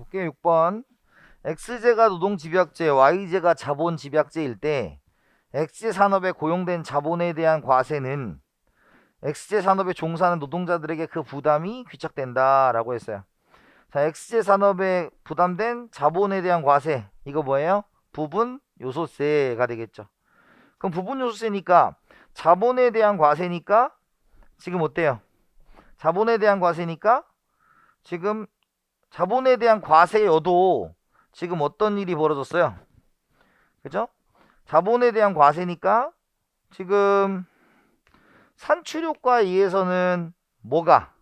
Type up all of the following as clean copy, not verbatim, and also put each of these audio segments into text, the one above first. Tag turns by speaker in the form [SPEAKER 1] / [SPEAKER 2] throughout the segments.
[SPEAKER 1] 볼게요. 6번. X제가 노동집약제, Y제가 자본집약제일 때 X제 산업에 고용된 자본에 대한 과세는 X제 산업에 종사하는 노동자들에게 그 부담이 귀착된다 라고 했어요. 자, X제 산업에 부담된 자본에 대한 과세, 이거 뭐예요? 부분 요소세가 되겠죠. 그럼 부분 요소세니까 자본에 대한 과세니까 지금 어때요? 자본에 대한 과세니까 지금 자본에 대한 과세여도 지금 어떤 일이 벌어졌어요? 그죠? 자본에 대한 과세니까 지금 산출효과에 의해서는 뭐가?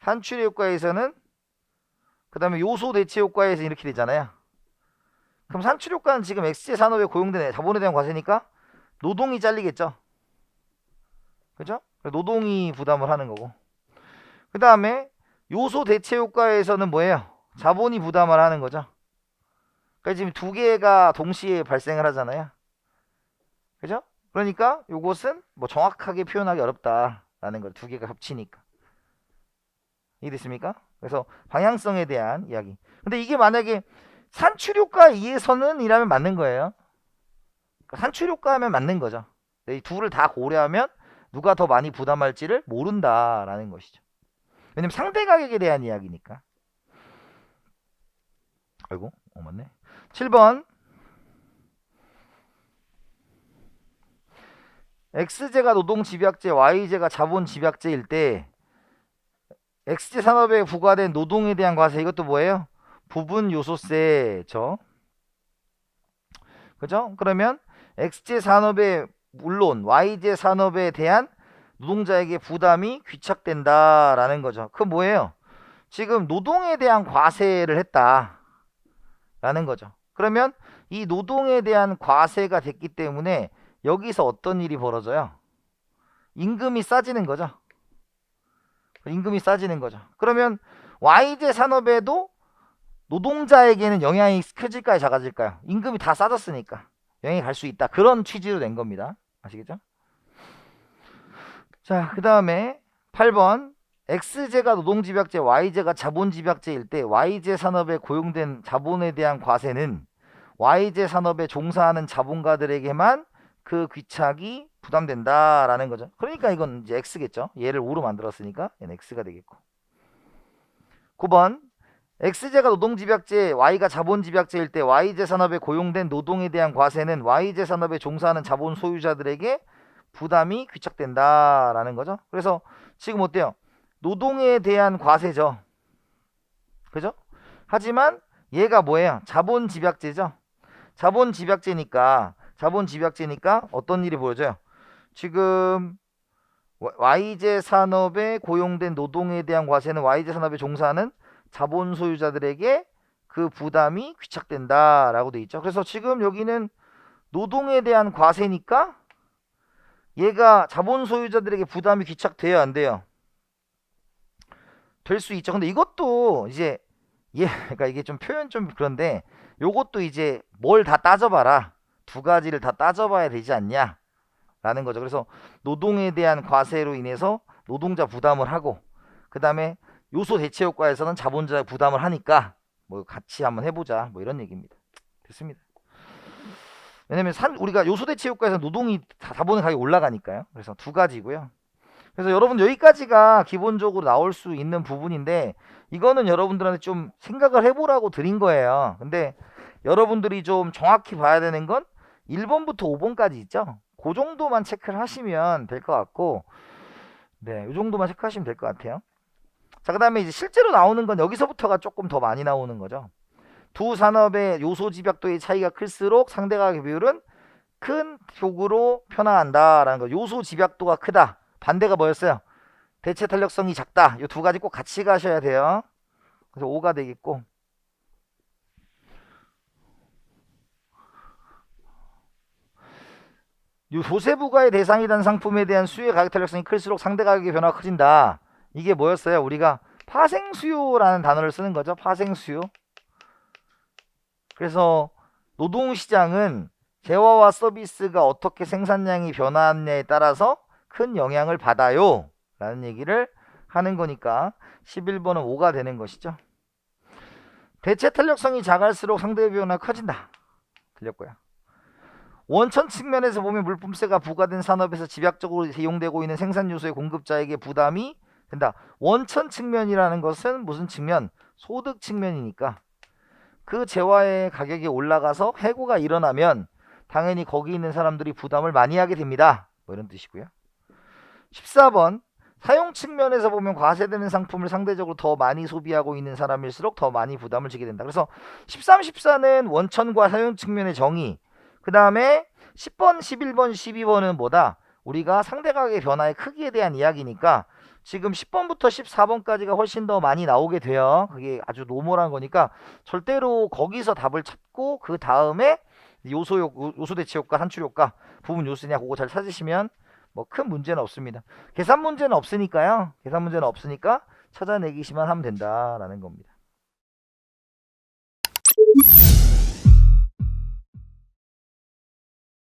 [SPEAKER 1] 산출효과에서는 그 다음에 요소 대체 효과에서 이렇게 되잖아요. 그럼 산출효과는 지금 X제 산업에 고용된 자본에 대한 과세니까 노동이 잘리겠죠. 그죠? 노동이 부담을 하는 거고. 그 다음에 요소 대체 효과에서는 뭐예요? 자본이 부담을 하는 거죠. 그러니까 지금 두 개가 동시에 발생을 하잖아요. 그죠? 그러니까 요것은 뭐 정확하게 표현하기 어렵다라는 거. 두 개가 합치니까. 이해됐습니까? 그래서 방향성에 대한 이야기. 근데 이게 만약에 산출효과에 의해서는 이라면 맞는 거예요. 그러니까 산출효과 하면 맞는 거죠. 이 둘을 다 고려하면 누가 더 많이 부담할지를 모른다라는 것이죠. 왜냐면 상대 가격에 대한 이야기니까. 아이고, 맞네. 7번. X제가 노동집약제, Y제가 자본집약제일 때 X제 산업에 부과된 노동에 대한 과세, 이것도 뭐예요? 부분 요소세죠. 그죠? 그러면 X제 산업에 물론 Y제 산업에 대한 노동자에게 부담이 귀착된다라는 거죠. 그 뭐예요? 지금 노동에 대한 과세를 했다라는 거죠. 그러면 이 노동에 대한 과세가 됐기 때문에 여기서 어떤 일이 벌어져요? 임금이 싸지는 거죠. 임금이 싸지는 거죠. 그러면 Y제 산업에도 노동자에게는 영향이 커질까요, 작아질까요? 임금이 다 싸졌으니까 영향이 갈 수 있다. 그런 취지로 낸 겁니다. 아시겠죠? 자, 그 다음에 8번. X제가 노동집약제, Y제가 자본집약제일 때 Y제 산업에 고용된 자본에 대한 과세는 Y제 산업에 종사하는 자본가들에게만 그 귀착이 부담된다라는 거죠. 그러니까 이건 이제 X겠죠. 얘를 O로 만들었으니까 얘는 X가 되겠고. 9번. X제가 노동집약제, Y가 자본집약제일 때 Y제 산업에 고용된 노동에 대한 과세는 Y제 산업에 종사하는 자본 소유자들에게 부담이 귀착된다라는 거죠. 그래서 지금 어때요? 노동에 대한 과세죠. 그죠? 하지만 얘가 뭐예요? 자본집약제죠. 자본집약제니까 어떤 일이 보여져요? 지금 Y제 산업에 고용된 노동에 대한 과세는 Y제 산업에 종사하는 자본 소유자들에게 그 부담이 귀착된다라고 돼 있죠. 그래서 지금 여기는 노동에 대한 과세니까 얘가 자본 소유자들에게 부담이 귀착돼야 안 돼요? 될 수 있죠. 근데 이것도 이제 그러니까 이게 좀 표현 좀 그런데 요것도 이제 뭘 다 따져봐라. 두 가지를 다 따져봐야 되지 않냐? 라는 거죠. 그래서 노동에 대한 과세로 인해서 노동자 부담을 하고 그 다음에 요소 대체 효과에서는 자본자 부담을 하니까 뭐 같이 한번 해보자 뭐 이런 얘기입니다. 됐습니다. 왜냐면 우리가 요소 대체 효과에서 노동이 자본의 가격이 올라가니까요. 그래서 두 가지고요. 그래서 여러분 여기까지가 기본적으로 나올 수 있는 부분인데 이거는 여러분들한테 좀 생각을 해보라고 드린 거예요. 근데 여러분들이 좀 정확히 봐야 되는 건 1번부터 5번까지 있죠. 그 정도만 체크를 하시면 될 것 같고, 네, 이 정도만 체크하시면 될 것 같아요. 자, 그 다음에 이제 실제로 나오는 건 여기서부터가 조금 더 많이 나오는 거죠. 두 산업의 요소 집약도의 차이가 클수록 상대가격 비율은 큰 폭으로 변화한다라는 거. 요소 집약도가 크다. 반대가 뭐였어요? 대체 탄력성이 작다. 이 두 가지 꼭 같이 가셔야 돼요. 그래서 5가 되겠고. 조세 부과의 대상이 된 상품에 대한 수요의 가격 탄력성이 클수록 상대 가격의 변화가 커진다. 이게 뭐였어요? 우리가 파생수요라는 단어를 쓰는 거죠. 파생수요. 그래서 노동시장은 재화와 서비스가 어떻게 생산량이 변화하느냐에 따라서 큰 영향을 받아요 라는 얘기를 하는 거니까 11번은 5가 되는 것이죠. 대체 탄력성이 작을수록 상대 변화가 커진다. 틀렸고요. 원천 측면에서 보면 물품세가 부과된 산업에서 집약적으로 이용되고 있는 생산 요소의 공급자에게 부담이 된다. 원천 측면이라는 것은 무슨 측면? 소득 측면이니까 그 재화의 가격이 올라가서 해고가 일어나면 당연히 거기 있는 사람들이 부담을 많이 하게 됩니다. 뭐 이런 뜻이고요. 14번 사용 측면에서 보면 과세되는 상품을 상대적으로 더 많이 소비하고 있는 사람일수록 더 많이 부담을 지게 된다. 그래서 13, 14는 원천과 사용 측면의 정의, 그 다음에 10번, 11번, 12번은 뭐다? 우리가 상대 가격의 변화의 크기에 대한 이야기니까 지금 10번부터 14번까지가 훨씬 더 많이 나오게 돼요. 그게 아주 노멀한 거니까 절대로 거기서 답을 찾고 그 다음에 요소 대체 효과, 산출 효과, 부분 요소냐 그거 잘 찾으시면 뭐 큰 문제는 없습니다. 계산 문제는 없으니까요. 계산 문제는 없으니까 찾아내기만 하면 된다라는 겁니다.